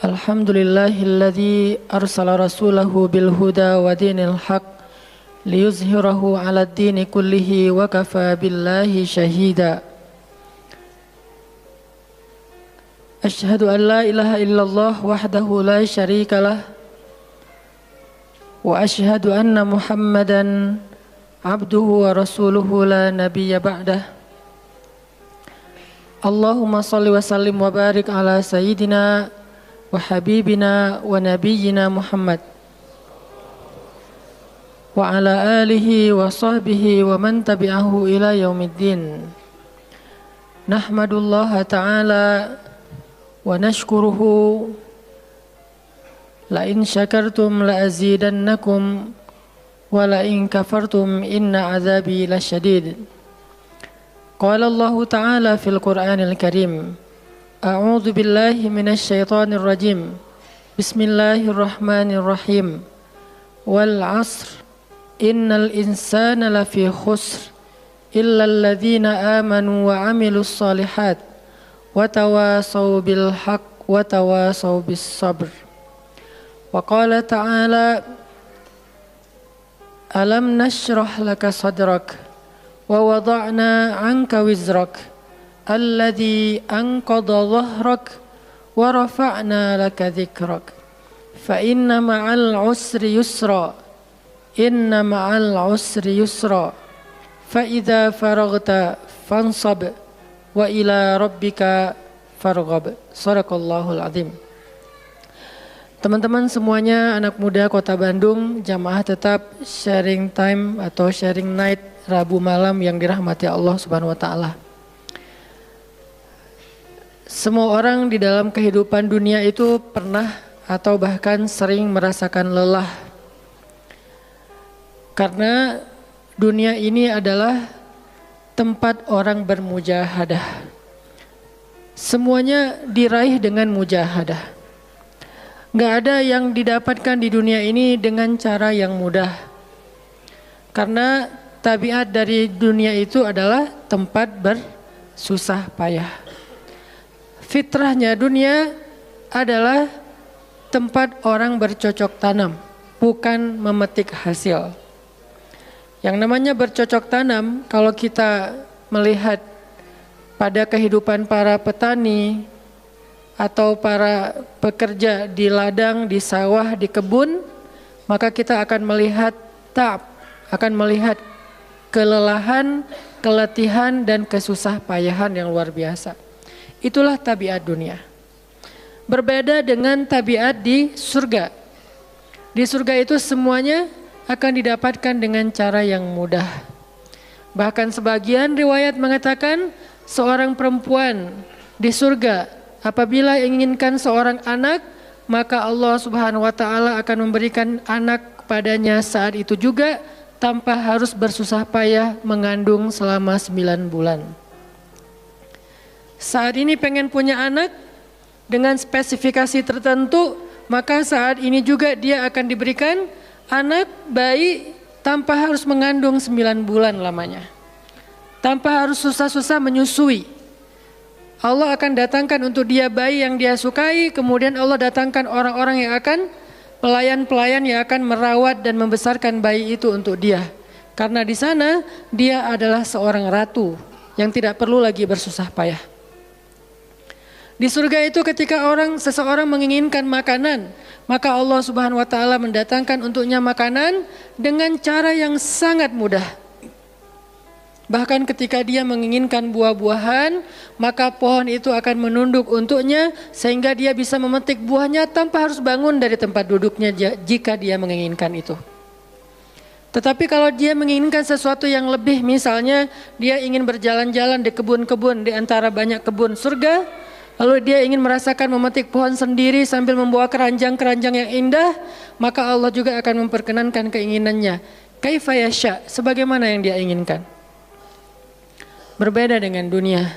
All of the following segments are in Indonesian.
Alhamdulillahilladzi arsala rasulahu bil huda wa dinil haq liyuzhirahu 'alad dini kullihi wa kafa billahi syahida. Asyhadu an la ilaha illallah wahdahu la syarikalah wa asyhadu anna Muhammadan abduhu wa rasuluhu la nabiyya ba'dah. Allahumma salli wa sallim wa barik ala sayyidina wa habibina wa nabiyyina Muhammad wa ala alihi wa sahbihi wa man tabi'ahu ila yaumiddin. Nahmadullaha ta'ala wa nashkuruhu la in syakartum la azidannakum wa la in kafartum inna azabi lasyadid. Qala Allah Ta'ala fil Qur'anil Karim, A'udzu billahi minasy syaithanir rajim. Bismillahirrahmanirrahim. Wal 'ashr innal insana lafi khusr illa alladzina amanu wa 'amilus shalihat wa tawasaw bil haqq wa tawasaw bis sabr. Wa qala ta'ala, Alam nashrah laka sadrak wa wada'na 'anka wizrak alladzi anqadha dhahrak wa rafa'na laka dhikrak fa inna ma'al 'usri yusra inna ma'al 'usri yusra fa idza faraghta fansab wa ila rabbika farghab. Shadaqallahul azim. Teman-teman semuanya, anak muda Kota Bandung, jamaah tetap sharing time atau sharing night Rabu malam yang dirahmati Allah Subhanahu wa taala. Semua orang di dalam kehidupan dunia itu pernah atau bahkan sering merasakan lelah. Karena dunia ini adalah tempat orang bermujahadah. Semuanya diraih dengan mujahadah. Gak ada yang didapatkan di dunia ini dengan cara yang mudah. Karena tabiat dari dunia itu adalah tempat bersusah payah. Fitrahnya dunia adalah tempat orang bercocok tanam, bukan memetik hasil. Yang namanya bercocok tanam, kalau kita melihat pada kehidupan para petani atau para pekerja di ladang, di sawah, di kebun, maka kita akan melihat akan melihat kelelahan, keletihan, dan kesusah payahan yang luar biasa. Itulah tabiat dunia. Berbeda dengan tabiat di surga. Di surga itu semuanya akan didapatkan dengan cara yang mudah. Bahkan sebagian riwayat mengatakan seorang perempuan di surga apabila inginkan seorang anak, maka Allah Subhanahu wa taala akan memberikan anak kepadanya saat itu juga tanpa harus bersusah payah mengandung selama 9 bulan. Saat ini pengen punya anak dengan spesifikasi tertentu, maka saat ini juga dia akan diberikan anak bayi tanpa harus mengandung 9 bulan lamanya. Tanpa harus susah-susah menyusui. Allah akan datangkan untuk dia bayi yang dia sukai, kemudian Allah datangkan orang-orang yang akan pelayan-pelayan yang akan merawat dan membesarkan bayi itu untuk dia. Karena di sana dia adalah seorang ratu yang tidak perlu lagi bersusah payah. Di surga itu ketika seseorang menginginkan makanan, maka Allah Subhanahu wa taala mendatangkan untuknya makanan dengan cara yang sangat mudah. Bahkan ketika dia menginginkan buah-buahan, maka pohon itu akan menunduk untuknya sehingga dia bisa memetik buahnya tanpa harus bangun dari tempat duduknya jika dia menginginkan itu. Tetapi kalau dia menginginkan sesuatu yang lebih, misalnya dia ingin berjalan-jalan di kebun-kebun di antara banyak kebun surga, lalu dia ingin merasakan memetik pohon sendiri sambil membawa keranjang-keranjang yang indah, maka Allah juga akan memperkenankan keinginannya. Kaifa yasha, sebagaimana yang dia inginkan. Berbeda dengan dunia.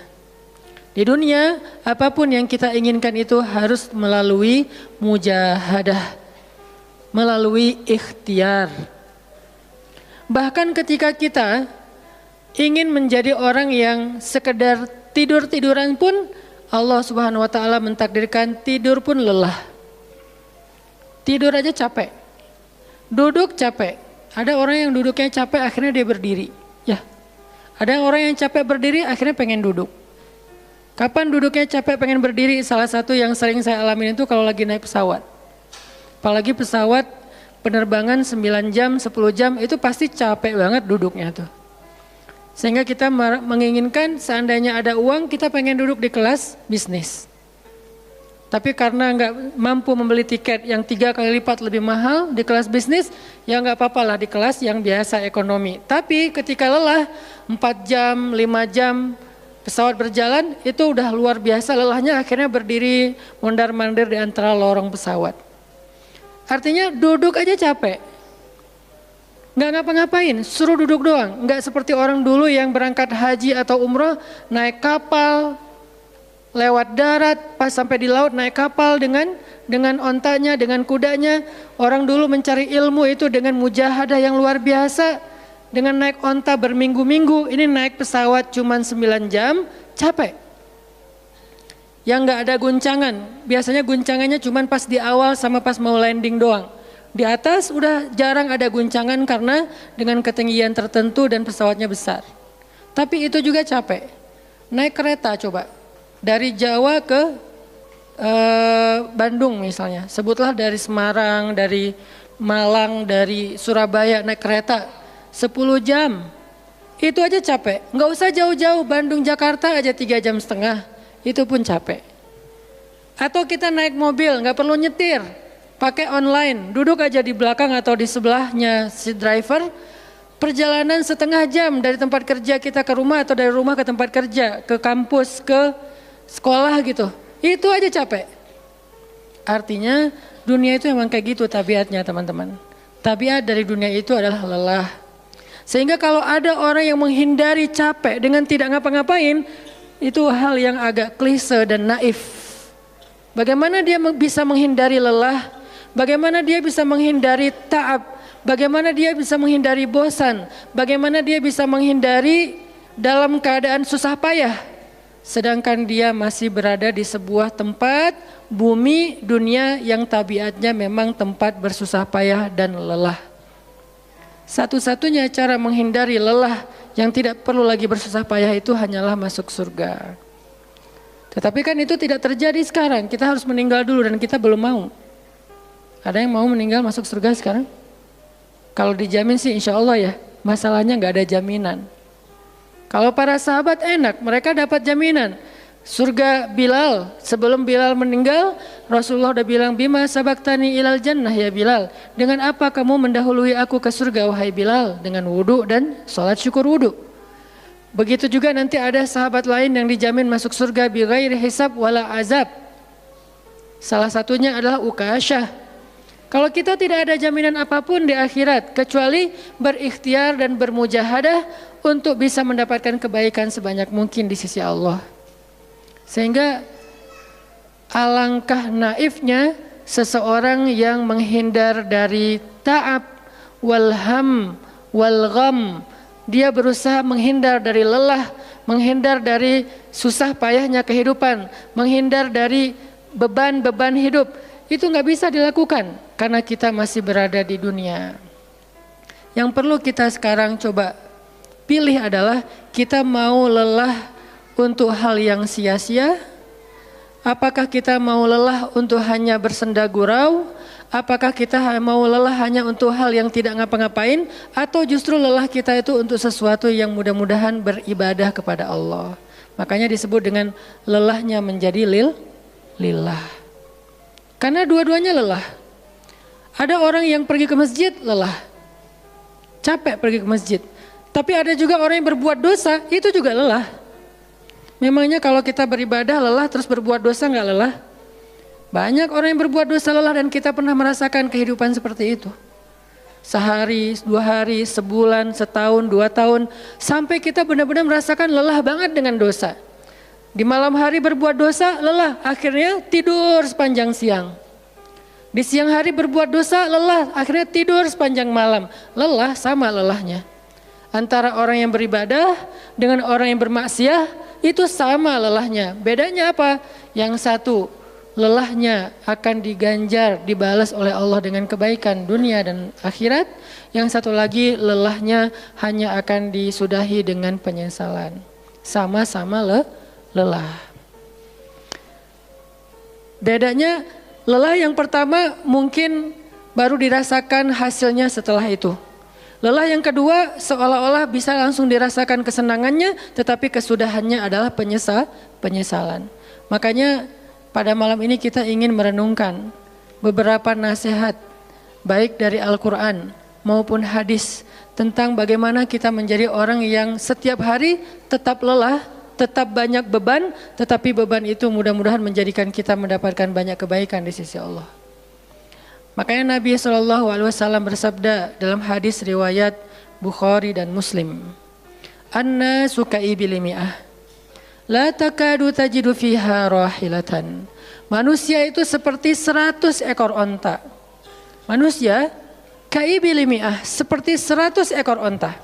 Di dunia, apapun yang kita inginkan itu harus melalui mujahadah, melalui ikhtiar. Bahkan ketika kita ingin menjadi orang yang sekedar tidur-tiduran pun, Allah Subhanahu wa taala mentakdirkan tidur pun lelah. Tidur aja capek. Duduk capek. Ada orang yang duduknya capek akhirnya dia berdiri. Ya. Ada orang yang capek berdiri akhirnya pengen duduk. Kapan duduknya capek pengen berdiri? Salah satu yang sering saya alamin itu kalau lagi naik pesawat. Apalagi pesawat penerbangan 9 jam, 10 jam itu pasti capek banget duduknya tuh. Sehingga kita menginginkan seandainya ada uang kita pengen duduk di kelas bisnis. Tapi karena nggak mampu membeli tiket yang 3 kali lipat lebih mahal di kelas bisnis, ya nggak apa-apa lah di kelas yang biasa ekonomi. Tapi ketika lelah 4 jam, 5 jam pesawat berjalan itu udah luar biasa lelahnya akhirnya berdiri mondar-mandir di antara lorong pesawat. Artinya duduk aja capek. Nggak ngapa-ngapain, suruh duduk doang. Nggak seperti orang dulu yang berangkat haji atau umroh naik kapal, lewat darat, pas sampai di laut naik kapal dengan ontanya, dengan kudanya. Orang dulu mencari ilmu itu dengan mujahadah yang luar biasa. Dengan naik onta berminggu-minggu, ini naik pesawat cuma 9 jam, capek. Yang nggak ada guncangan, biasanya guncangannya cuma pas di awal sama pas mau landing doang. Di atas udah jarang ada guncangan karena dengan ketinggian tertentu dan pesawatnya besar. Tapi itu juga capek. Naik kereta coba. Dari Jawa ke Bandung misalnya, sebutlah dari Semarang, dari Malang, dari Surabaya naik kereta 10 jam, itu aja capek. Nggak usah jauh-jauh, Bandung Jakarta aja 3,5 jam, itu pun capek. Atau kita naik mobil, nggak perlu nyetir, pakai online, duduk aja di belakang atau di sebelahnya si driver, perjalanan 1/2 jam dari tempat kerja kita ke rumah atau dari rumah ke tempat kerja, ke kampus, ke sekolah gitu, itu aja capek. Artinya dunia itu emang kayak gitu tabiatnya teman-teman. Tabiat dari dunia itu adalah lelah. Sehingga kalau ada orang yang menghindari capek dengan tidak ngapa-ngapain, itu hal yang agak klise dan naif. Bagaimana dia bisa menghindari lelah? Bagaimana dia bisa menghindari ta'ab? Bagaimana dia bisa menghindari bosan? Bagaimana dia bisa menghindari dalam keadaan susah payah? Sedangkan dia masih berada di sebuah tempat, bumi, dunia yang tabiatnya memang tempat bersusah payah dan lelah. Satu-satunya cara menghindari lelah yang tidak perlu lagi bersusah payah itu hanyalah masuk surga. Tetapi kan itu tidak terjadi sekarang, kita harus meninggal dulu dan kita belum mau. Ada yang mau meninggal masuk surga sekarang? Kalau dijamin sih insya Allah ya, masalahnya nggak ada jaminan. Kalau para sahabat enak, mereka dapat jaminan. Surga Bilal, sebelum Bilal meninggal, Rasulullah udah bilang, bima sabaktani ilal jannah ya Bilal. Dengan apa kamu mendahului aku ke surga wahai Bilal? Dengan wudu dan sholat syukur wudu. Begitu juga nanti ada sahabat lain yang dijamin masuk surga bighairi hisab wala azab. Salah satunya adalah Ukasyah. Kalau kita tidak ada jaminan apapun di akhirat kecuali berikhtiar dan bermujahadah untuk bisa mendapatkan kebaikan sebanyak mungkin di sisi Allah. Sehingga alangkah naifnya seseorang yang menghindar dari ta'ab wal ham wal gham. Dia berusaha menghindar dari lelah, menghindar dari susah payahnya kehidupan, menghindar dari beban-beban hidup. Itu nggak bisa dilakukan karena kita masih berada di dunia. Yang perlu kita sekarang coba pilih adalah kita mau lelah untuk hal yang sia-sia? Apakah kita mau lelah untuk hanya bersenda gurau? Apakah kita mau lelah hanya untuk hal yang tidak ngapa-ngapain? Atau justru lelah kita itu untuk sesuatu yang mudah-mudahan beribadah kepada Allah? Makanya disebut dengan lelahnya menjadi lillah. Karena dua-duanya lelah. Ada orang yang pergi ke masjid lelah, capek pergi ke masjid. Tapi ada juga orang yang berbuat dosa, itu juga lelah. Memangnya kalau kita beribadah lelah terus berbuat dosa nggak lelah? Banyak orang yang berbuat dosa lelah dan kita pernah merasakan kehidupan seperti itu. Sehari, 2 hari, sebulan, setahun, 2 tahun. Sampai kita benar-benar merasakan lelah banget dengan dosa. Di malam hari berbuat dosa, lelah, akhirnya tidur sepanjang siang. Di siang hari berbuat dosa, lelah, akhirnya tidur sepanjang malam. Lelah sama lelahnya. Antara orang yang beribadah dengan orang yang bermaksiat, itu sama lelahnya. Bedanya apa? Yang satu lelahnya akan diganjar, dibalas oleh Allah dengan kebaikan dunia dan akhirat. Yang satu lagi lelahnya hanya akan disudahi dengan penyesalan. Sama-sama lelah. Bedanya lelah yang pertama mungkin baru dirasakan hasilnya setelah itu. Lelah yang kedua seolah-olah bisa langsung dirasakan kesenangannya, tetapi kesudahannya adalah penyesalan. Makanya pada malam ini kita ingin merenungkan beberapa nasihat baik dari Al-Quran maupun hadis tentang bagaimana kita menjadi orang yang setiap hari tetap lelah, tetap banyak beban, tetapi beban itu mudah-mudahan menjadikan kita mendapatkan banyak kebaikan di sisi Allah. Makanya Nabi SAW bersabda dalam hadis riwayat Bukhari dan Muslim, "An-nasu ka'ibil mi'ah, la takadu tajidu fiha rahilatan." Manusia itu seperti 100 ekor onta. Manusia ka'ibil mi'ah, seperti 100 ekor onta.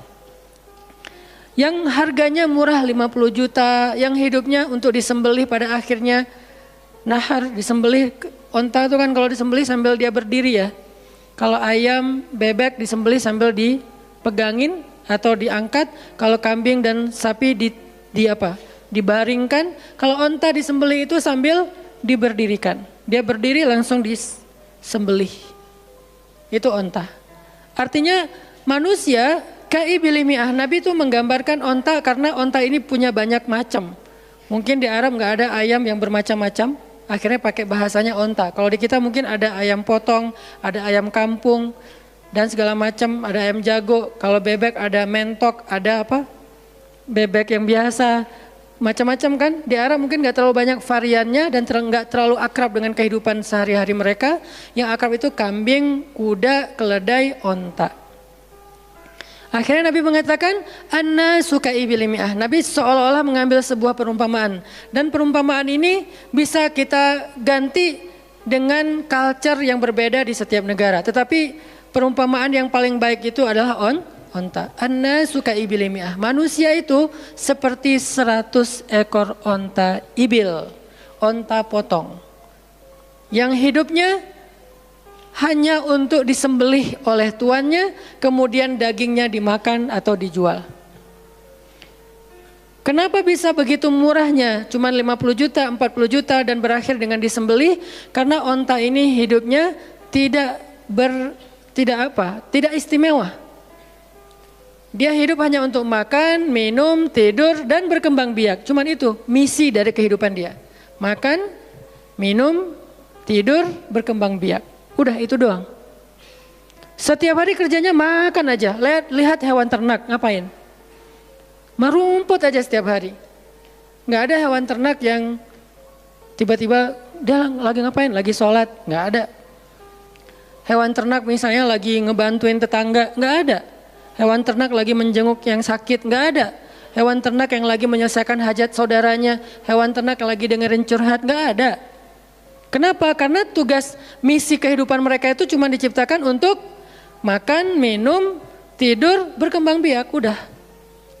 Yang harganya murah 50 juta, yang hidupnya untuk disembelih pada akhirnya nahar, disembelih. Onta itu kan kalau disembelih sambil dia berdiri ya. Kalau ayam, bebek disembelih sambil dipegangin atau diangkat. Kalau kambing dan sapi dibaringkan. Kalau onta disembelih itu sambil diberdirikan. Dia berdiri langsung disembelih. Itu onta. Artinya manusia ka'ibil mi'ah. Nabi itu menggambarkan onta karena onta ini punya banyak macam. Mungkin di Arab nggak ada ayam yang bermacam-macam, akhirnya pakai bahasanya onta. Kalau di kita mungkin ada ayam potong, ada ayam kampung, dan segala macam, ada ayam jago. Kalau bebek ada mentok, ada apa? Bebek yang biasa, macam-macam kan. Di Arab mungkin nggak terlalu banyak variannya dan nggak terlalu akrab dengan kehidupan sehari-hari mereka. Yang akrab itu kambing, kuda, keledai, onta. Akhirnya Nabi mengatakan, "An-nasu ka'ibil mi'ah." Nabi seolah-olah mengambil sebuah perumpamaan. Dan perumpamaan ini bisa kita ganti dengan culture yang berbeda di setiap negara. Tetapi perumpamaan yang paling baik itu adalah onta. An-nasu ka'ibil mi'ah. Manusia itu seperti 100 ekor onta ibil. Onta potong. Yang hidupnya hanya untuk disembelih oleh tuannya, kemudian dagingnya dimakan atau dijual. Kenapa bisa begitu murahnya? Cuma 50 juta, 40 juta dan berakhir dengan disembelih? Karena onta ini hidupnya tidak istimewa. Dia hidup hanya untuk makan, minum, tidur dan berkembang biak. Cuman itu misi dari kehidupan dia. Makan, minum, tidur, berkembang biak. Udah itu doang. Setiap hari kerjanya makan aja. Lihat hewan ternak ngapain? Merumput aja setiap hari. Nggak ada hewan ternak yang tiba-tiba dia lagi ngapain? Lagi sholat? Nggak ada. Hewan ternak misalnya lagi ngebantuin tetangga? Nggak ada. Hewan ternak lagi menjenguk yang sakit? Nggak ada. Hewan ternak yang lagi menyelesaikan hajat saudaranya? Hewan ternak yang lagi dengerin curhat? Nggak ada. Kenapa? Karena tugas misi kehidupan mereka itu cuma diciptakan untuk makan, minum, tidur, berkembang biak, udah.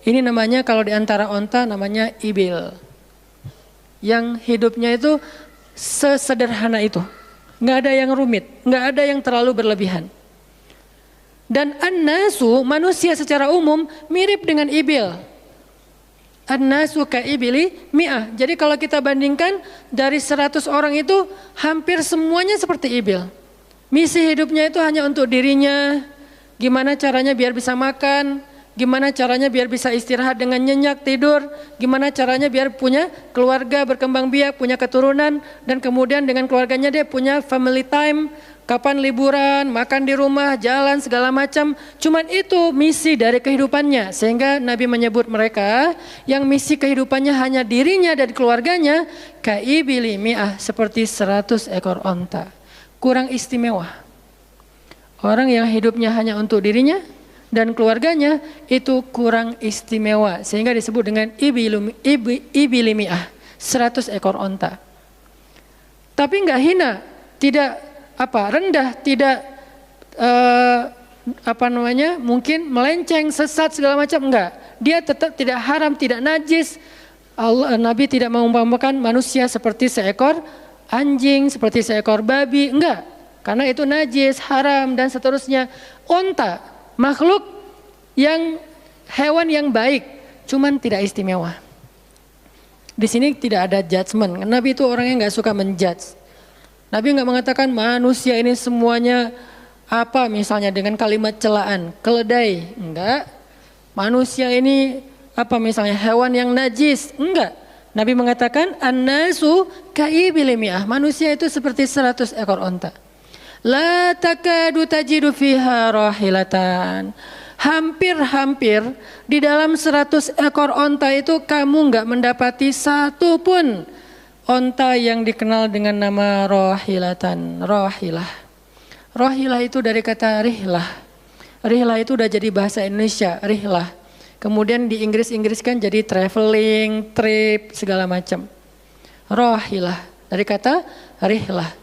Ini namanya kalau di antara onta namanya ibil. Yang hidupnya itu sesederhana itu. Nggak ada yang rumit, nggak ada yang terlalu berlebihan. Dan an-nasu, manusia secara umum mirip dengan ibil. An-nasu ka'ibili mi'ah. Jadi kalau kita bandingkan dari 100 orang itu hampir semuanya seperti ibil. Misi hidupnya itu hanya untuk dirinya. Gimana caranya biar bisa makan. Gimana caranya biar bisa istirahat dengan nyenyak, tidur. Gimana caranya biar punya keluarga, berkembang biak, punya keturunan. Dan kemudian dengan keluarganya dia punya family time. Kapan liburan, makan di rumah, jalan segala macam. Cuman itu misi dari kehidupannya. Sehingga Nabi menyebut mereka yang misi kehidupannya hanya dirinya dan keluarganya. Ka'ibili mi'ah, seperti 100 ekor onta. Kurang istimewa. Orang yang hidupnya hanya untuk dirinya dan keluarganya itu kurang istimewa. Sehingga disebut dengan ibili mi'ah, 100 ekor onta. Tapi enggak hina, tidak rendah, tidak mungkin melenceng, sesat segala macam, enggak. Dia tetap tidak haram, tidak najis. Nabi tidak mengumpamakan manusia seperti seekor anjing, seperti seekor babi, enggak. Karena itu najis, haram dan seterusnya. Onta, makhluk yang hewan yang baik, cuman tidak istimewa. Di sini tidak ada judgement. Nabi itu orangnya nggak suka menjudge. Nabi nggak mengatakan manusia ini semuanya apa misalnya dengan kalimat celaan, keledai, enggak. Manusia ini apa misalnya hewan yang najis, enggak. Nabi mengatakan an-nasu kaibilimiah, manusia itu seperti 100 ekor onta. La takadu tajidu fiha rahilatan. Hampir-hampir di dalam 100 ekor onta itu kamu enggak mendapati satu pun onta yang dikenal dengan nama rahilatan, rahilah. Rahilah itu dari kata rihlah. Rihlah itu udah jadi bahasa Indonesia, rihlah. Kemudian di Inggris-Inggriskan jadi traveling, trip, segala macam. Rahilah, dari kata rihlah.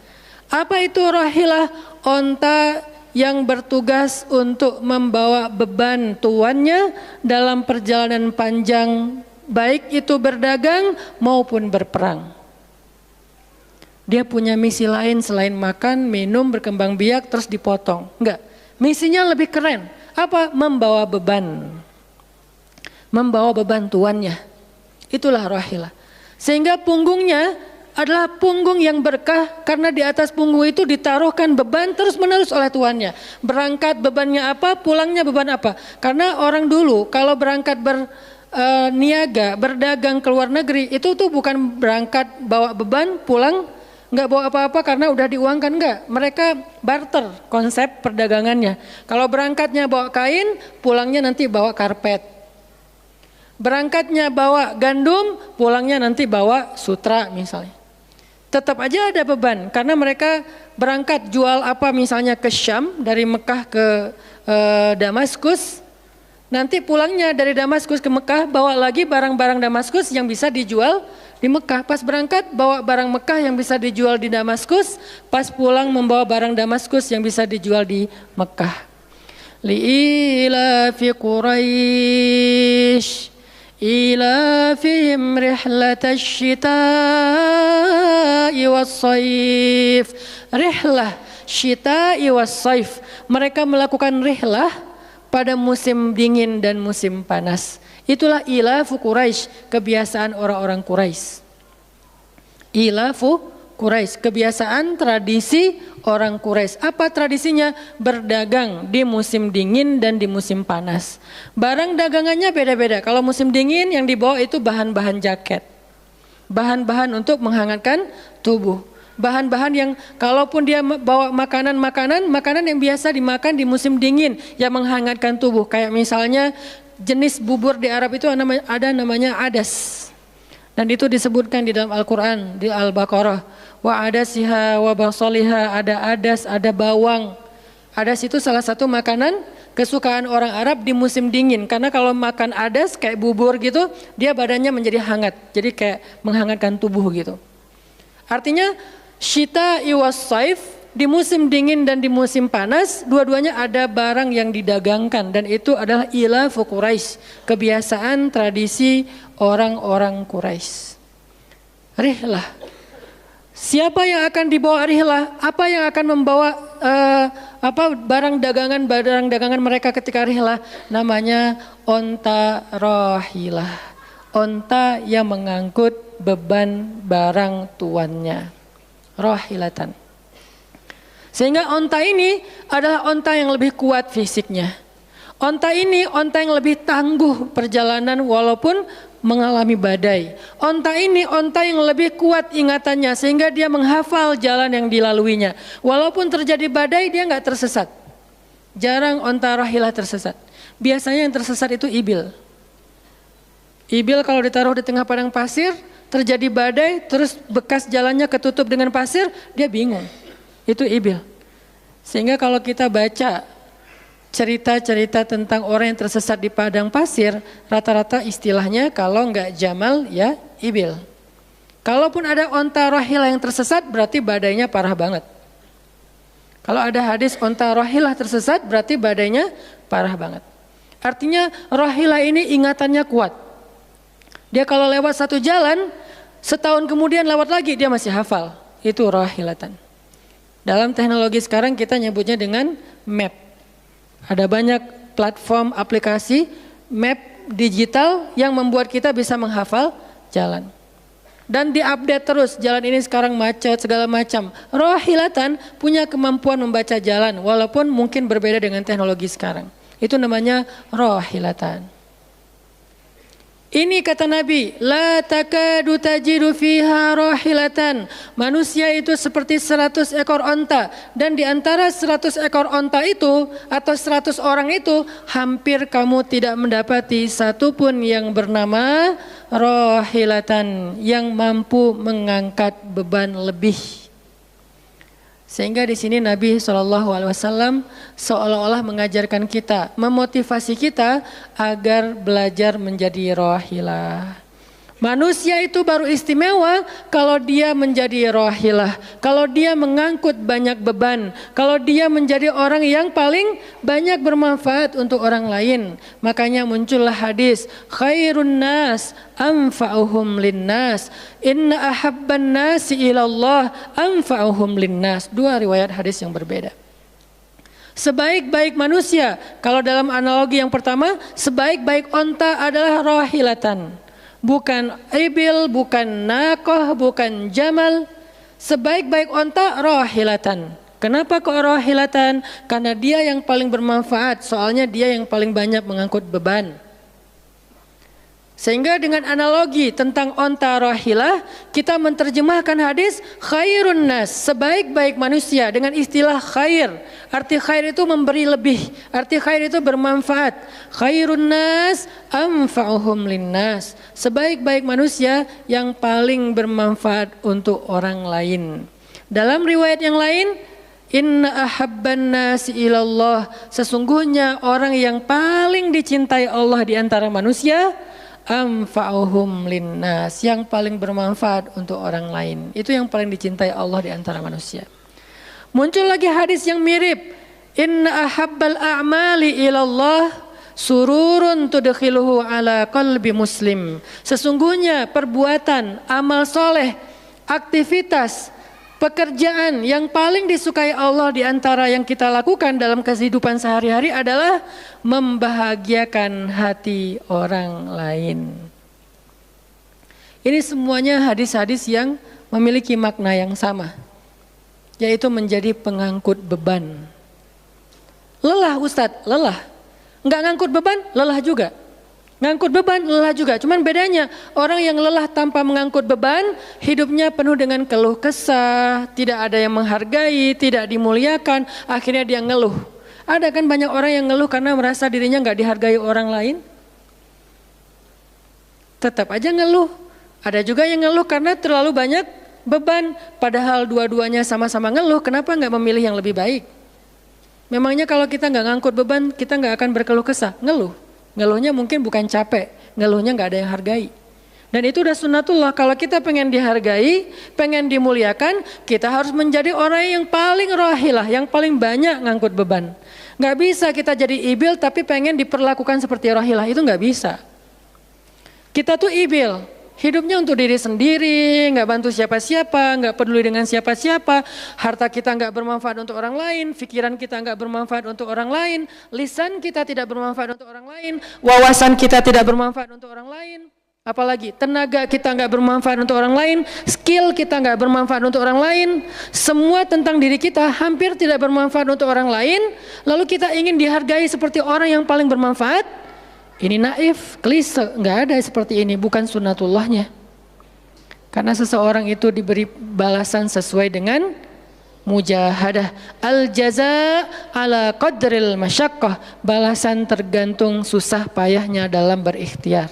Apa itu rahilah? Onta yang bertugas untuk membawa beban tuannya dalam perjalanan panjang, baik itu berdagang maupun berperang. Dia punya misi lain selain makan, minum, berkembang biak, terus dipotong. Enggak, misinya lebih keren. Apa? Membawa beban. Membawa beban tuannya. Itulah rahilah. Sehingga punggungnya adalah punggung yang berkah, karena di atas punggung itu ditaruhkan beban terus menerus oleh tuannya. Berangkat bebannya apa, pulangnya beban apa. Karena orang dulu kalau berangkat berniaga, berdagang ke luar negeri, itu tuh bukan berangkat bawa beban, pulang nggak bawa apa-apa karena udah diuangkan, enggak. Mereka barter konsep perdagangannya. Kalau berangkatnya bawa kain, pulangnya nanti bawa karpet. Berangkatnya bawa gandum, pulangnya nanti bawa sutra misalnya. Tetap aja ada beban karena mereka berangkat jual apa misalnya ke Syam, dari Mekah ke Damaskus. Nanti pulangnya dari Damaskus ke Mekah bawa lagi barang-barang Damaskus yang bisa dijual di Mekah. Pas berangkat bawa barang Mekah yang bisa dijual di Damaskus, pas pulang membawa barang Damaskus yang bisa dijual di Mekah. Li'ilafi Quraisy ilafihim rihlatash syita'i was-saif. Rihlah syita'i was-saif. Mereka melakukan rihlah pada musim dingin dan musim panas. Itulah ilafu Quraisy, kebiasaan orang-orang Quraisy. Ilafu Quraisy, kebiasaan tradisi orang Quraisy. Apa tradisinya? Berdagang di musim dingin dan di musim panas. Barang dagangannya beda-beda. Kalau musim dingin yang dibawa itu bahan-bahan jaket. Bahan-bahan untuk menghangatkan tubuh. Bahan-bahan yang kalaupun dia bawa makanan yang biasa dimakan di musim dingin yang menghangatkan tubuh. Kayak misalnya jenis bubur di Arab itu ada namanya adas. Dan itu disebutkan di dalam Al-Quran, di Al-Baqarah. Wa adasiha wa basaliha, ada adas, ada bawang. Adas itu salah satu makanan kesukaan orang Arab di musim dingin. Karena kalau makan adas kayak bubur gitu, dia badannya menjadi hangat. Jadi kayak menghangatkan tubuh gitu. Artinya syita'i was-saif, di musim dingin dan di musim panas, dua-duanya ada barang yang didagangkan. Dan itu adalah ilafu Quraisy, kebiasaan tradisi orang-orang Quraisy. Rihlah. Siapa yang akan dibawa rihlah? Apa yang akan membawa barang dagangan mereka ketika rihlah? Namanya onta rahilah. Onta yang mengangkut beban barang tuannya. Rahilatan. Sehingga onta ini adalah onta yang lebih kuat fisiknya. Onta ini onta yang lebih tangguh perjalanan walaupun mengalami badai. Onta ini onta yang lebih kuat ingatannya sehingga dia menghafal jalan yang dilaluinya. Walaupun terjadi badai dia nggak tersesat. Jarang onta rahilah tersesat. Biasanya yang tersesat itu ibil. Ibil kalau ditaruh di tengah padang pasir, terjadi badai, terus bekas jalannya ketutup dengan pasir, dia bingung. Itu ibil. Sehingga kalau kita baca cerita-cerita tentang orang yang tersesat di padang pasir, rata-rata istilahnya kalau enggak jamal ya ibil. Kalaupun ada onta rahilah yang tersesat berarti badainya parah banget. Kalau ada hadis onta rahilah tersesat berarti badainya parah banget. Artinya rahilah ini ingatannya kuat. Dia kalau lewat satu jalan, setahun kemudian lewat lagi dia masih hafal. itu rahilatan. Dalam teknologi sekarang kita nyebutnya dengan map. Ada banyak platform aplikasi map digital yang membuat kita bisa menghafal jalan. Dan diupdate terus, jalan ini sekarang macet segala macam. Rahilatan punya kemampuan membaca jalan walaupun mungkin berbeda dengan teknologi sekarang. Itu namanya rahilatan. Ini kata Nabi, la takadu tajidu fiha rahilatan. Manusia itu seperti 100 ekor onta. Dan di antara 100 ekor onta itu atau 100 orang itu, hampir kamu tidak mendapati satupun yang bernama rahilatan, yang mampu mengangkat beban lebih. Sehingga di sini Nabi SAW seolah-olah mengajarkan kita, memotivasi kita agar belajar menjadi rahilah. Manusia itu baru istimewa kalau dia menjadi rahilah, kalau dia mengangkut banyak beban, kalau dia menjadi orang yang paling banyak bermanfaat untuk orang lain. Makanya muncullah hadis, khairun nas anfa'uhum linnas, inna ahabban nasi ilallah anfa'uhum linnas. Dua riwayat hadis yang berbeda. Sebaik-baik manusia, kalau dalam analogi yang pertama, sebaik-baik onta adalah rahilatan. Bukan ibil, bukan nakoh, bukan jamal. Sebaik-baik onta rahilatan. Kenapa kok rahilatan? Karena dia yang paling bermanfaat, soalnya dia yang paling banyak mengangkut beban. Sehingga dengan analogi tentang onta rahilah, kita menerjemahkan hadis khairun nas, sebaik-baik manusia dengan istilah khair. Arti khair itu memberi lebih, arti khair itu bermanfaat. Khairun nas anfa'uhum linnas, sebaik-baik manusia yang paling bermanfaat untuk orang lain. Dalam riwayat yang lain, inna ahabban nasi ilallah, sesungguhnya orang yang paling dicintai Allah di antara manusia, anfa'uhum linnas, yang paling bermanfaat untuk orang lain. Itu yang paling dicintai Allah di antara manusia. Muncul lagi hadis yang mirip, inna ahabbal a'mali ilallah sururun tudkhiluhu ala qalbi muslim. Sesungguhnya perbuatan, amal soleh, aktivitas, pekerjaan yang paling disukai Allah di antara yang kita lakukan dalam kehidupan sehari-hari adalah membahagiakan hati orang lain. Ini semuanya hadis-hadis yang memiliki makna yang sama, yaitu menjadi pengangkut beban. Lelah Ustadz, lelah. Enggak ngangkut beban, lelah juga. Ngangkut beban, lelah juga. Cuman bedanya, orang yang lelah tanpa mengangkut beban, hidupnya penuh dengan keluh kesah, tidak ada yang menghargai, tidak dimuliakan, akhirnya dia ngeluh. Ada kan banyak orang yang ngeluh karena merasa dirinya nggak dihargai orang lain? Tetap aja ngeluh. Ada juga yang ngeluh karena terlalu banyak beban, padahal dua-duanya sama-sama ngeluh, kenapa nggak memilih yang lebih baik? Memangnya kalau kita nggak ngangkut beban, kita nggak akan berkeluh kesah? Ngeluh. Ngeluhnya mungkin bukan capek, ngeluhnya nggak ada yang hargai. Dan itu udah sunnatullah, kalau kita pengen dihargai, pengen dimuliakan, kita harus menjadi orang yang paling rahilah, yang paling banyak ngangkut beban. Nggak bisa kita jadi ibil tapi pengen diperlakukan seperti rahilah, itu nggak bisa. Kita tuh ibil, hidupnya untuk diri sendiri, nggak bantu siapa-siapa, nggak peduli dengan siapa-siapa, harta kita nggak bermanfaat untuk orang lain, pikiran kita nggak bermanfaat untuk orang lain, lisan kita tidak bermanfaat untuk orang lain, wawasan kita tidak bermanfaat untuk orang lain, apalagi tenaga kita nggak bermanfaat untuk orang lain, skill kita nggak bermanfaat untuk orang lain, semua tentang diri kita hampir tidak bermanfaat untuk orang lain, lalu kita ingin dihargai seperti orang yang paling bermanfaat. Ini naif, klise, nggak ada seperti ini, bukan sunnatullahnya. Karena seseorang itu diberi balasan sesuai dengan mujahadah. Al-jaza ala qadril masyaqqah, balasan tergantung susah payahnya dalam berikhtiar.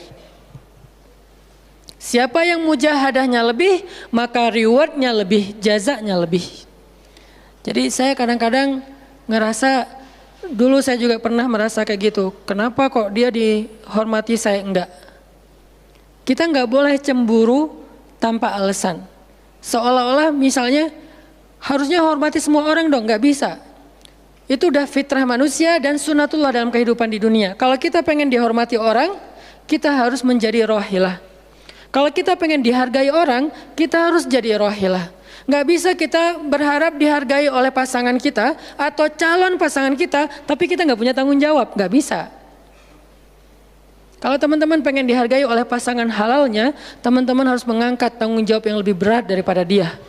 Siapa yang mujahadahnya lebih, maka rewardnya lebih, jazanya lebih. Jadi saya kadang-kadang ngerasa, dulu saya juga pernah merasa kayak gitu. Kenapa kok dia dihormati saya enggak? Kita enggak boleh cemburu tanpa alasan. Seolah-olah misalnya harusnya hormati semua orang dong, enggak bisa. Itu udah fitrah manusia dan sunnatullah dalam kehidupan di dunia. Kalau kita pengen dihormati orang, kita harus menjadi rahilah. Kalau kita pengen dihargai orang, kita harus jadi rahilah. Nggak bisa kita berharap dihargai oleh pasangan kita atau calon pasangan kita, tapi kita nggak punya tanggung jawab. Nggak bisa. Kalau teman-teman pengen dihargai oleh pasangan halalnya, teman-teman harus mengangkat tanggung jawab yang lebih berat daripada dia.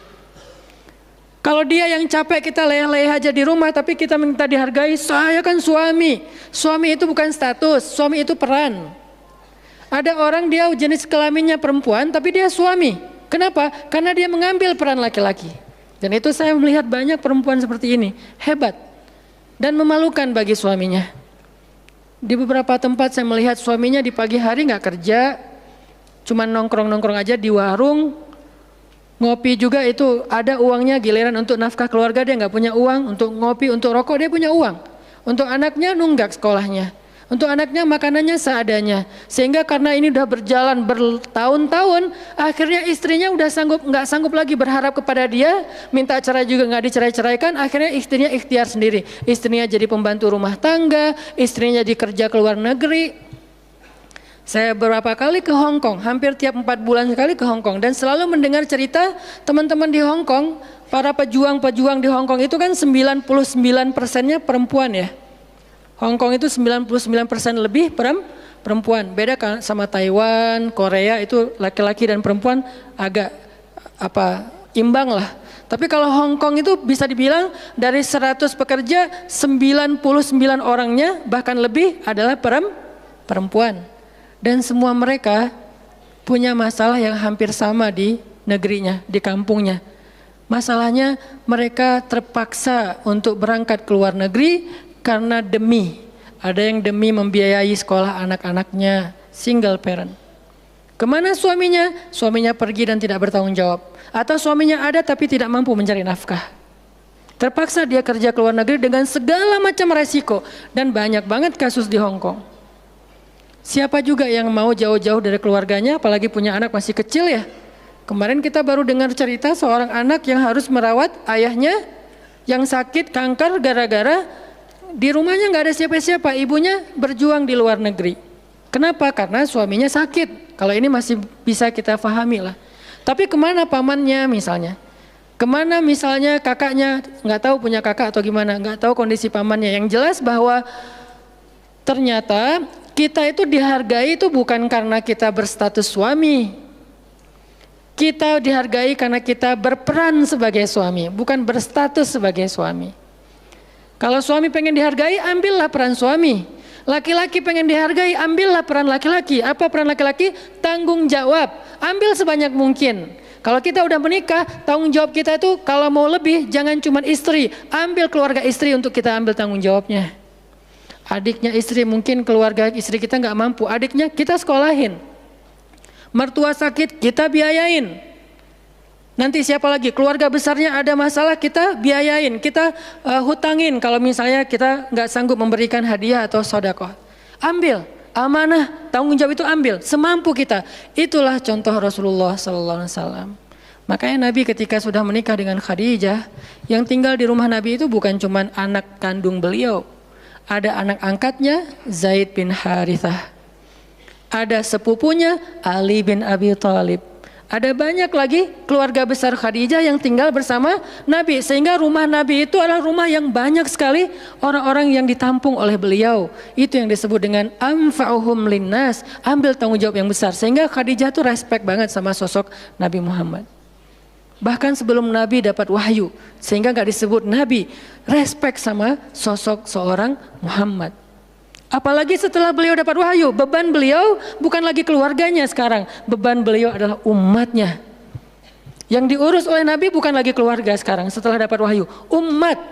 Kalau dia yang capek, kita leyeh-leyeh aja di rumah, tapi kita minta dihargai, saya kan suami. Suami itu bukan status, suami itu peran. Ada orang dia jenis kelaminnya perempuan, tapi dia suami. Kenapa? Karena dia mengambil peran laki-laki. Dan itu saya melihat banyak perempuan seperti ini, hebat dan memalukan bagi suaminya. Di beberapa tempat saya melihat suaminya di pagi hari nggak kerja, cuma nongkrong-nongkrong aja di warung, ngopi juga itu ada uangnya, giliran untuk nafkah keluarga dia nggak punya uang, untuk ngopi, untuk rokok dia punya uang, untuk anaknya nunggak sekolahnya. Untuk anaknya makanannya seadanya, sehingga karena ini udah berjalan bertahun-tahun, akhirnya istrinya udah nggak sanggup lagi berharap kepada dia, minta cerai juga nggak dicerai-ceraikan, akhirnya istrinya ikhtiar sendiri, istrinya jadi pembantu rumah tangga, istrinya jadi kerja ke luar negeri. Saya beberapa kali ke Hong Kong, hampir tiap 4 bulan sekali ke Hong Kong, dan selalu mendengar cerita teman-teman di Hong Kong, para pejuang-pejuang di Hong Kong itu kan 99%-nya perempuan ya. Hong Kong itu 99% lebih perempuan. Beda kan sama Taiwan, Korea itu laki-laki dan perempuan agak imbang lah. Tapi kalau Hong Kong itu bisa dibilang dari 100 pekerja 99 orangnya bahkan lebih adalah perempuan. Dan semua mereka punya masalah yang hampir sama di negerinya, di kampungnya. Masalahnya mereka terpaksa untuk berangkat ke luar negeri karena ada yang demi membiayai sekolah anak-anaknya, single parent. Kemana suaminya? Suaminya pergi dan tidak bertanggung jawab. Atau suaminya ada tapi tidak mampu mencari nafkah. Terpaksa dia kerja ke luar negeri dengan segala macam resiko. Dan banyak banget kasus di Hong Kong. Siapa juga yang mau jauh-jauh dari keluarganya, apalagi punya anak masih kecil ya. Kemarin kita baru dengar cerita seorang anak yang harus merawat ayahnya yang sakit kanker gara-gara di rumahnya nggak ada siapa-siapa, ibunya berjuang di luar negeri. Kenapa? Karena suaminya sakit. Kalau ini masih bisa kita pahami lah. Tapi kemana pamannya misalnya? Kemana misalnya kakaknya? Nggak tahu punya kakak atau gimana? Nggak tahu kondisi pamannya. Yang jelas bahwa ternyata kita itu dihargai itu bukan karena kita berstatus suami. Kita dihargai karena kita berperan sebagai suami, bukan berstatus sebagai suami. Kalau suami pengen dihargai, ambillah peran suami. Laki-laki pengen dihargai, ambillah peran laki-laki. Apa peran laki-laki? Tanggung jawab. Ambil sebanyak mungkin. Kalau kita udah menikah, tanggung jawab kita itu kalau mau lebih, jangan cuma istri. Ambil keluarga istri untuk kita ambil tanggung jawabnya. Adiknya istri, mungkin keluarga istri kita nggak mampu. Adiknya kita sekolahin. Mertua sakit, kita biayain. Nanti siapa lagi? Keluarga besarnya ada masalah, kita biayain, kita hutangin. Kalau misalnya kita nggak sanggup memberikan hadiah atau sedekah, ambil amanah, tanggung jawab itu ambil semampu kita. Itulah contoh Rasulullah SAW. Makanya Nabi ketika sudah menikah dengan Khadijah, yang tinggal di rumah Nabi itu bukan cuma anak kandung beliau, ada anak angkatnya Zaid bin Harithah, ada sepupunya Ali bin Abi Thalib. Ada banyak lagi keluarga besar Khadijah yang tinggal bersama Nabi. Sehingga rumah Nabi itu adalah rumah yang banyak sekali orang-orang yang ditampung oleh beliau. Itu yang disebut dengan anfa'uhum linnas, ambil tanggung jawab yang besar. Sehingga Khadijah tuh respect banget sama sosok Nabi Muhammad. Bahkan sebelum Nabi dapat wahyu, sehingga gak disebut Nabi, respect sama sosok seorang Muhammad. Apalagi setelah beliau dapat wahyu, beban beliau bukan lagi keluarganya sekarang, beban beliau adalah umatnya. Yang diurus oleh Nabi bukan lagi keluarga sekarang setelah dapat wahyu, umat.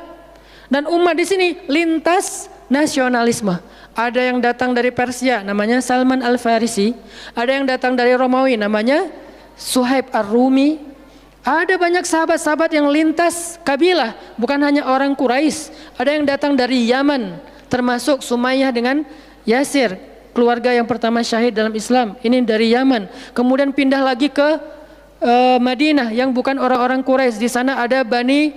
Dan umat di sini lintas nasionalisme. Ada yang datang dari Persia, namanya Salman Al-Farisi. Ada yang datang dari Romawi, namanya Suhaib Ar-Rumi. Ada banyak sahabat-sahabat yang lintas kabilah, bukan hanya orang Quraisy. Ada yang datang dari Yaman, termasuk Sumayyah dengan Yasir, keluarga yang pertama syahid dalam Islam. Ini dari Yaman. Kemudian pindah lagi ke Madinah yang bukan orang-orang Quraisy. Di sana ada Bani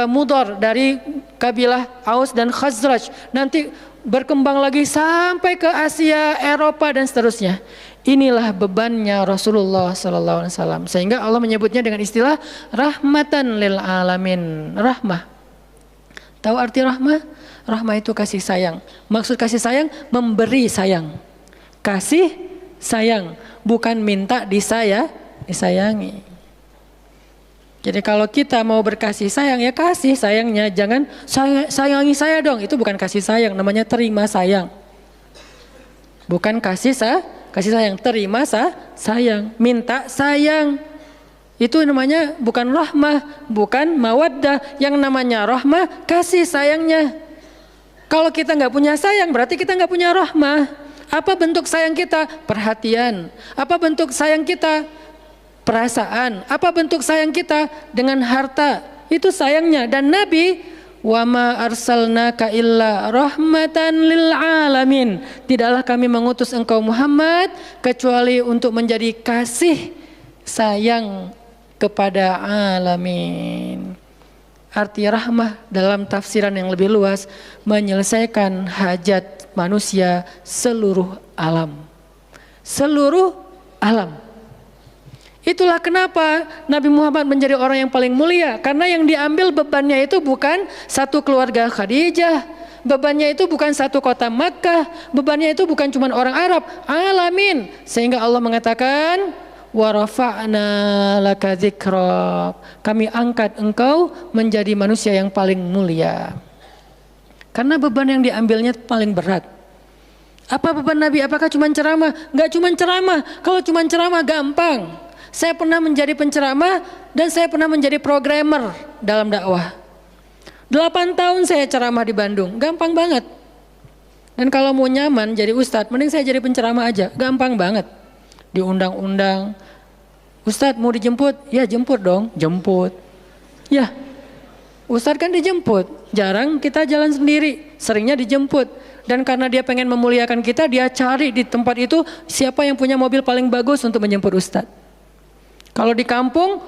Mudhar dari kabilah Aus dan Khazraj. Nanti berkembang lagi sampai ke Asia, Eropa dan seterusnya. Inilah bebannya Rasulullah sallallahu alaihi wasallam. Sehingga Allah menyebutnya dengan istilah rahmatan lil alamin. Rahmah. Tahu arti rahmah? Rahmah itu kasih sayang. Maksud kasih sayang memberi sayang. Kasih sayang, bukan minta disayangi. Jadi kalau kita mau berkasih sayang, ya kasih sayangnya, jangan sayangi saya dong. Itu bukan kasih sayang, namanya terima sayang. Bukan kasih sayang, terima sayang, minta sayang. Itu namanya bukan rahmah, bukan mawaddah. Yang namanya rahmah, kasih sayangnya. Kalau kita nggak punya sayang, berarti kita nggak punya rahmah. Apa bentuk sayang kita? Perhatian. Apa bentuk sayang kita? Perasaan. Apa bentuk sayang kita? Dengan harta. Itu sayangnya. Dan Nabi, wa ma arsalnaka illa rahmatan lil alamin. Tidaklah kami mengutus engkau Muhammad kecuali untuk menjadi kasih sayang kepada alamin. Arti rahmah dalam tafsiran yang lebih luas menyelesaikan hajat manusia seluruh alam. Seluruh alam. Itulah kenapa Nabi Muhammad menjadi orang yang paling mulia. Karena yang diambil bebannya itu bukan satu keluarga Khadijah. Bebannya itu bukan satu kota Makkah. Bebannya itu bukan cuma orang Arab. Alamin. Sehingga Allah mengatakan, wa rafa'na laka dzikrak. Kami angkat engkau menjadi manusia yang paling mulia. Karena beban yang diambilnya paling berat. Apa beban Nabi? Apakah cuma ceramah? Enggak cuma ceramah. Kalau cuma ceramah gampang. Saya pernah menjadi penceramah dan saya pernah menjadi programmer dalam dakwah. 8 tahun saya ceramah di Bandung, gampang banget. Dan kalau mau nyaman jadi ustadz, mending saya jadi penceramah aja, gampang banget. Diundang-undang, ustadz mau dijemput? Ya jemput dong, jemput. Ya, ustadz kan dijemput, jarang kita jalan sendiri, seringnya dijemput. Dan karena dia pengen memuliakan kita, dia cari di tempat itu siapa yang punya mobil paling bagus untuk menjemput ustadz. Kalau di kampung,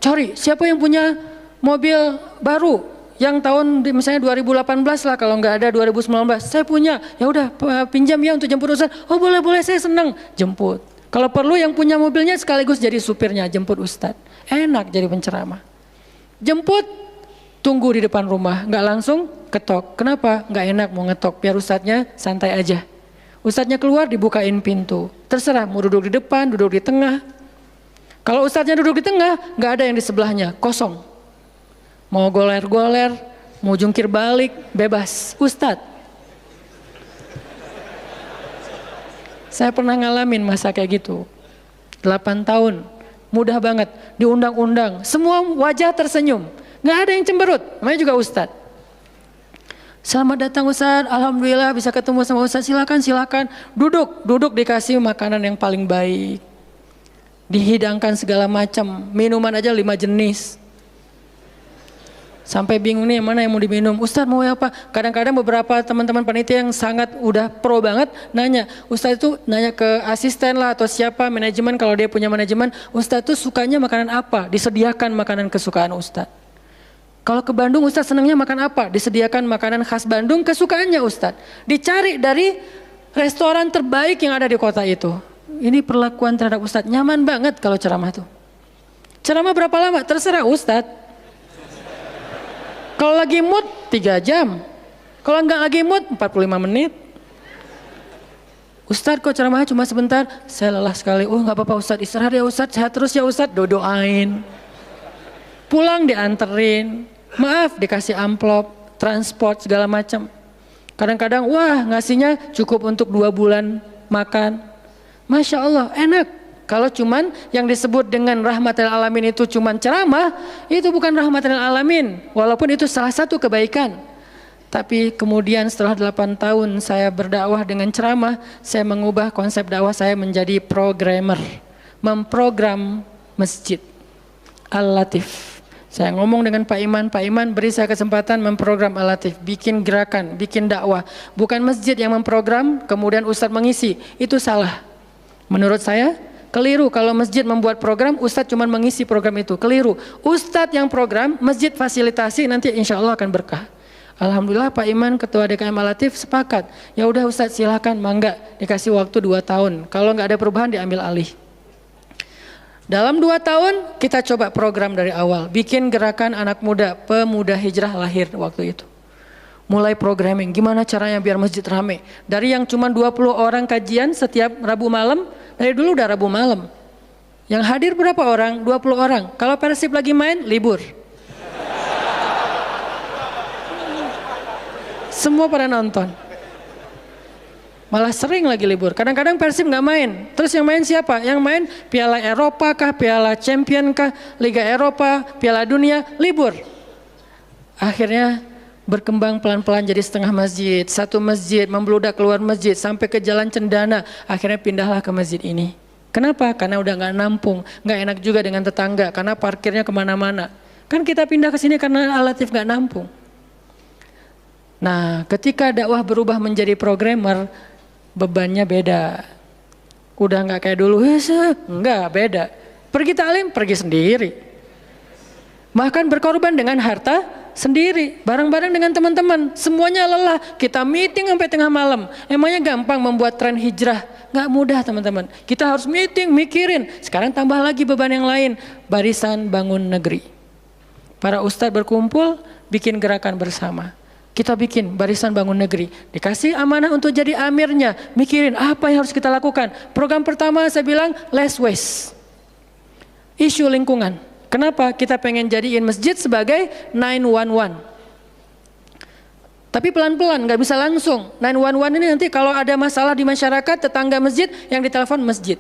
cari siapa yang punya mobil baru yang tahun misalnya 2018 lah, kalau nggak ada 2019. Saya punya, ya udah pinjam ya untuk jemput ustadz. Oh boleh saya senang jemput. Kalau perlu yang punya mobilnya sekaligus jadi supirnya jemput ustadz. Enak jadi penceramah. Jemput, tunggu di depan rumah, nggak langsung ketok. Kenapa? Nggak enak mau ngetok, biar ustadznya santai aja. Ustadznya keluar dibukain pintu. Terserah mau duduk di depan, duduk di tengah. Kalau ustadznya duduk di tengah, nggak ada yang di sebelahnya, kosong. Mau goler-goler, mau jungkir balik, bebas. Ustadz. Saya pernah ngalamin masa kayak gitu. 8 tahun, mudah banget, diundang-undang. Semua wajah tersenyum, nggak ada yang cemberut, namanya juga ustadz. Selamat datang ustadz, alhamdulillah bisa ketemu sama ustadz, silakan. Duduk dikasih makanan yang paling baik. Dihidangkan segala macam, minuman aja 5 jenis. Sampai bingung nih mana yang mau diminum. Ustadz mau apa? Kadang-kadang beberapa teman-teman panitia yang sangat udah pro banget nanya. Ustadz itu nanya ke asisten lah atau siapa manajemen, kalau dia punya manajemen. Ustadz itu sukanya makanan apa? Disediakan makanan kesukaan Ustadz. Kalau ke Bandung Ustadz senangnya makan apa? Disediakan makanan khas Bandung kesukaannya Ustadz. Dicari dari restoran terbaik yang ada di kota itu. Ini perlakuan terhadap ustadz, nyaman banget kalau ceramah tuh. Ceramah berapa lama? Terserah ustadz. Kalau lagi mood 3 jam. Kalau enggak lagi mood 45 menit. Ustadz kok ceramahnya cuma sebentar? Saya lelah sekali. Oh enggak apa-apa ustadz, istirahat ya ustadz, sehat terus ya ustadz. Doain. Pulang dianterin. Maaf dikasih amplop, transport segala macam. Kadang-kadang wah ngasihnya cukup untuk 2 bulan makan. Masya Allah enak. Kalau cuman yang disebut dengan rahmatil alamin itu cuman ceramah, itu bukan rahmatil alamin. Walaupun itu salah satu kebaikan. Tapi kemudian setelah 8 tahun saya berdakwah dengan ceramah, saya mengubah konsep dakwah saya menjadi programmer. Memprogram masjid. Al-Latif. Saya ngomong dengan Pak Iman beri saya kesempatan memprogram Al-Latif. Bikin gerakan, bikin dakwah. Bukan masjid yang memprogram, kemudian ustadz mengisi. Itu salah. Menurut saya keliru kalau masjid membuat program, ustadz cuma mengisi program itu. Keliru. Ustadz yang program, masjid fasilitasi, nanti insya Allah akan berkah. Alhamdulillah Pak Iman, Ketua DKM Al-Latif sepakat. Ya udah Ustadz silahkan, mangga dikasih waktu 2 tahun. Kalau nggak ada perubahan diambil alih. Dalam 2 tahun kita coba program dari awal. Bikin gerakan anak muda, pemuda hijrah lahir waktu itu. Mulai programming, gimana caranya biar masjid rame. Dari yang cuma 20 orang kajian setiap Rabu malam, dari dulu udah Rabu malam. Yang hadir berapa orang? 20 orang. Kalau Persib lagi main, libur. Semua pada nonton. Malah sering lagi libur. Kadang-kadang Persib nggak main. Terus yang main siapa? Yang main Piala Eropa kah, Piala Champion kah, Liga Eropa, Piala Dunia, libur. Akhirnya berkembang pelan-pelan jadi setengah masjid. Satu masjid membludak keluar masjid sampai ke Jalan Cendana. Akhirnya pindahlah ke masjid ini. Kenapa? Karena udah nggak nampung. Nggak enak juga dengan tetangga karena parkirnya kemana-mana. Kan kita pindah ke sini karena Al-Latif nggak nampung. Nah, ketika dakwah berubah menjadi programmer, bebannya beda. Udah nggak kayak dulu, enggak, beda. Pergi taklim, pergi sendiri. Bahkan berkorban dengan harta sendiri, bareng-bareng dengan teman-teman. Semuanya lelah, kita meeting sampai tengah malam. Emangnya gampang membuat tren hijrah? Nggak mudah teman-teman. Kita harus meeting, mikirin. Sekarang tambah lagi beban yang lain, Barisan Bangun Negeri. Para ustadz berkumpul, bikin gerakan bersama. Kita bikin Barisan Bangun Negeri, dikasih amanah untuk jadi amirnya, mikirin apa yang harus kita lakukan. Program pertama saya bilang less waste, isu lingkungan. Kenapa? Kita pengen jadiin masjid sebagai 911. Tapi pelan-pelan, nggak bisa langsung. 911 ini nanti kalau ada masalah di masyarakat, tetangga masjid yang ditelepon masjid.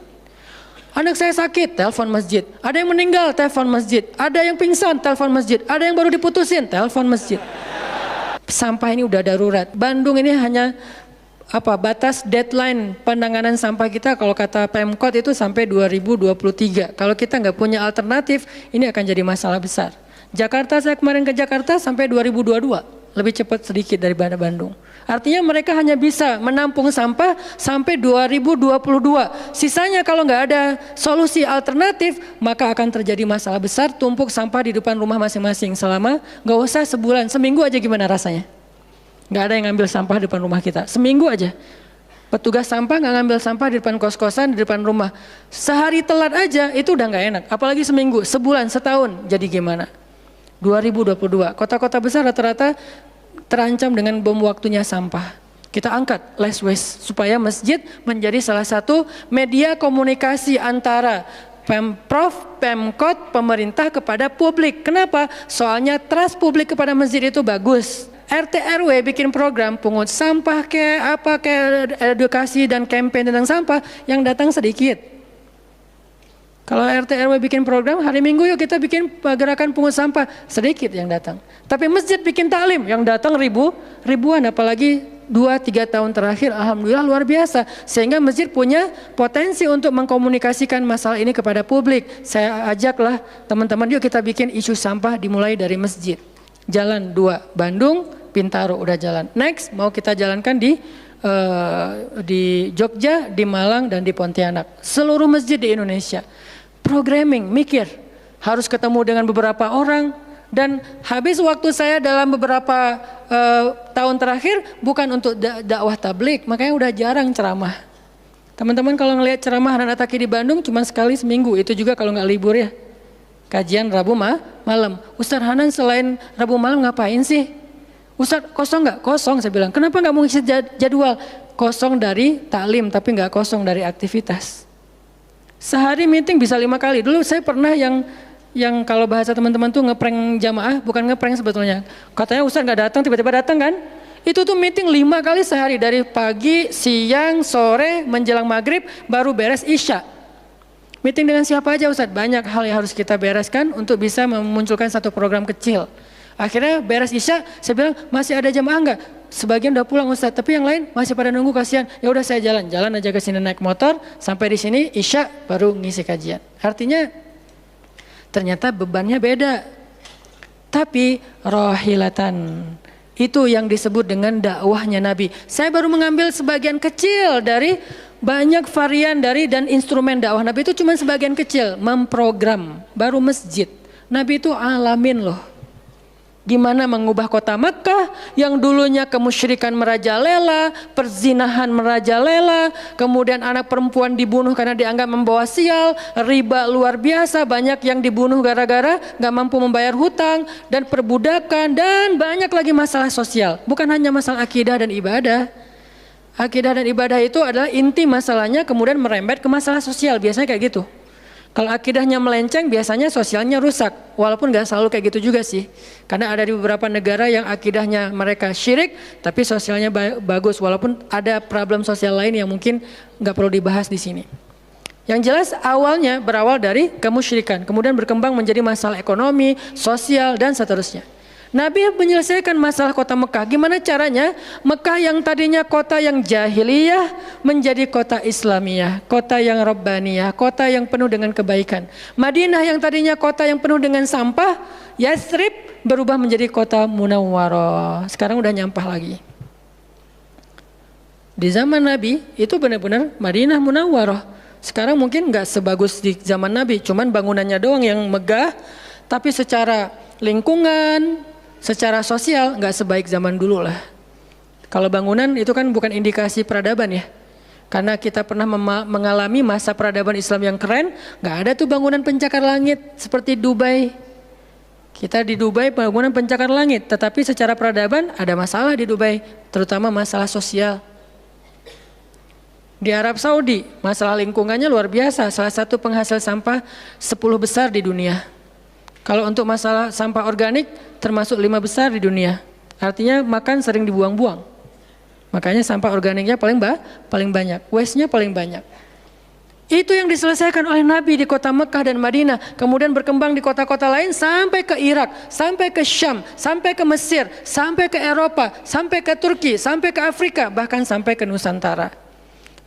Anak saya sakit, telepon masjid. Ada yang meninggal, telepon masjid. Ada yang pingsan, telepon masjid. Ada yang baru diputusin, telepon masjid. Sampah ini udah darurat. Bandung ini hanya batas deadline penanganan sampah kita kalau kata Pemkot itu sampai 2023. Kalau kita nggak punya alternatif, ini akan jadi masalah besar. Jakarta, saya kemarin ke Jakarta sampai 2022, lebih cepat sedikit daripada Bandung. Artinya mereka hanya bisa menampung sampah sampai 2022. Sisanya kalau nggak ada solusi alternatif, maka akan terjadi masalah besar, tumpuk sampah di depan rumah masing-masing selama nggak usah sebulan, seminggu aja gimana rasanya? Nggak ada yang ngambil sampah di depan rumah kita, seminggu aja. Petugas sampah nggak ngambil sampah di depan kos-kosan, di depan rumah. Sehari telat aja itu udah nggak enak, apalagi seminggu, sebulan, setahun, jadi gimana? 2022, kota-kota besar rata-rata terancam dengan bom waktunya sampah. Kita angkat less waste supaya masjid menjadi salah satu media komunikasi antara Pemprov, Pemkot, pemerintah kepada publik. Kenapa? Soalnya trust publik kepada masjid itu bagus. RT RW bikin program pungut sampah kayak edukasi dan campaign tentang sampah, yang datang sedikit. Kalau RT RW bikin program, hari Minggu yuk kita bikin gerakan pungut sampah, sedikit yang datang. Tapi masjid bikin taklim, yang datang ribuan, apalagi 2-3 tahun terakhir, alhamdulillah luar biasa. Sehingga masjid punya potensi untuk mengkomunikasikan masalah ini kepada publik. Saya ajaklah teman-teman, yuk kita bikin isu sampah dimulai dari masjid. Jalan 2, Bandung, Bintaro udah jalan. Next mau kita jalankan di Jogja, di Malang, dan di Pontianak. Seluruh masjid di Indonesia. Programming, mikir, harus ketemu dengan beberapa orang, dan habis waktu saya dalam beberapa tahun terakhir bukan untuk dakwah tablik, makanya udah jarang ceramah. Teman-teman kalau ngelihat ceramah anak Taki di Bandung cuma sekali seminggu, itu juga kalau nggak libur ya. Kajian Rabu malam. Ustaz Hanan selain Rabu malam ngapain sih? Ustaz kosong nggak? Kosong, saya bilang. Kenapa nggak mau ngisi jadwal? Kosong dari taklim tapi nggak kosong dari aktivitas. Sehari meeting bisa 5 kali. Dulu saya pernah yang kalau bahasa teman-teman tuh ngeprank jamaah, bukan ngeprank sebetulnya. Katanya Ustaz nggak datang, tiba-tiba datang kan? Itu tuh meeting 5 kali sehari, dari pagi, siang, sore, menjelang maghrib, baru beres isya. Meeting dengan siapa aja Ustaz? Banyak hal yang harus kita bereskan untuk bisa memunculkan satu program kecil. Akhirnya beres isya, saya bilang masih ada jamaah enggak? Sebagian udah pulang Ustaz, tapi yang lain masih pada nunggu, kasihan. Ya udah saya jalan aja ke sini naik motor, sampai di sini isya baru ngisi kajian. Artinya ternyata bebannya beda. Tapi rohilatan, itu yang disebut dengan dakwahnya Nabi. Saya baru mengambil sebagian kecil dari banyak varian dari dan instrumen dakwah Nabi, itu cuma sebagian kecil, memprogram, baru masjid. Nabi itu alamin loh. Gimana mengubah kota Mekah yang dulunya kemusyrikan merajalela, perzinahan merajalela, kemudian anak perempuan dibunuh karena dianggap membawa sial, riba luar biasa, banyak yang dibunuh gara-gara gak mampu membayar hutang, dan perbudakan, dan banyak lagi masalah sosial. Bukan hanya masalah akidah dan ibadah. Akidah dan ibadah itu adalah inti masalahnya, kemudian merembet ke masalah sosial, biasanya kayak gitu. Kalau akidahnya melenceng, biasanya sosialnya rusak. Walaupun gak selalu kayak gitu juga sih. Karena ada di beberapa negara yang akidahnya mereka syirik, tapi sosialnya bagus. Walaupun ada problem sosial lain yang mungkin gak perlu dibahas di sini. Yang jelas awalnya berawal dari kemusyrikan, kemudian berkembang menjadi masalah ekonomi, sosial, dan seterusnya. Nabi menyelesaikan masalah kota Mekah. Gimana caranya? Mekah yang tadinya kota yang jahiliyah menjadi kota Islamiyah, kota yang Rabbaniyah, kota yang penuh dengan kebaikan. Madinah yang tadinya kota yang penuh dengan sampah, Yathrib berubah menjadi kota Munawwarah. Sekarang udah nyampah lagi. Di zaman Nabi itu benar-benar Madinah Munawwarah. Sekarang mungkin nggak sebagus di zaman Nabi, cuman bangunannya doang yang megah, tapi secara lingkungan, secara sosial nggak sebaik zaman dulu lah. Kalau bangunan itu kan bukan indikasi peradaban ya. Karena kita pernah mengalami masa peradaban Islam yang keren, nggak ada tuh bangunan pencakar langit seperti Dubai. Kita di Dubai bangunan pencakar langit, tetapi secara peradaban ada masalah di Dubai, terutama masalah sosial. Di Arab Saudi, masalah lingkungannya luar biasa, salah satu penghasil sampah 10 besar di dunia. Kalau untuk masalah sampah organik termasuk 5 besar di dunia. Artinya makan sering dibuang-buang. Makanya sampah organiknya paling banyak, waste-nya paling banyak. Itu yang diselesaikan oleh Nabi di kota Mekah dan Madinah, kemudian berkembang di kota-kota lain sampai ke Irak, sampai ke Syam, sampai ke Mesir, sampai ke Eropa, sampai ke Turki, sampai ke Afrika, bahkan sampai ke Nusantara.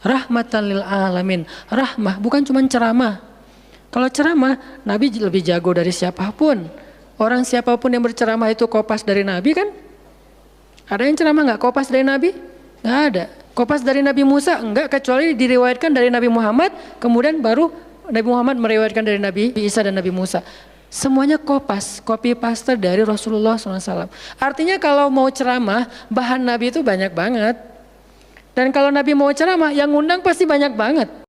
Rahmatan lil alamin, rahmah bukan cuma ceramah. Kalau ceramah, Nabi lebih jago dari siapapun. Orang siapapun yang berceramah itu kopas dari Nabi kan? Ada yang ceramah nggak kopas dari Nabi? Nggak ada. Kopas dari Nabi Musa? Enggak, kecuali diriwayatkan dari Nabi Muhammad, kemudian baru Nabi Muhammad meriwayatkan dari Nabi Isa dan Nabi Musa. Semuanya kopas, copy paste dari Rasulullah SAW. Artinya kalau mau ceramah, bahan Nabi itu banyak banget. Dan kalau Nabi mau ceramah, yang ngundang pasti banyak banget.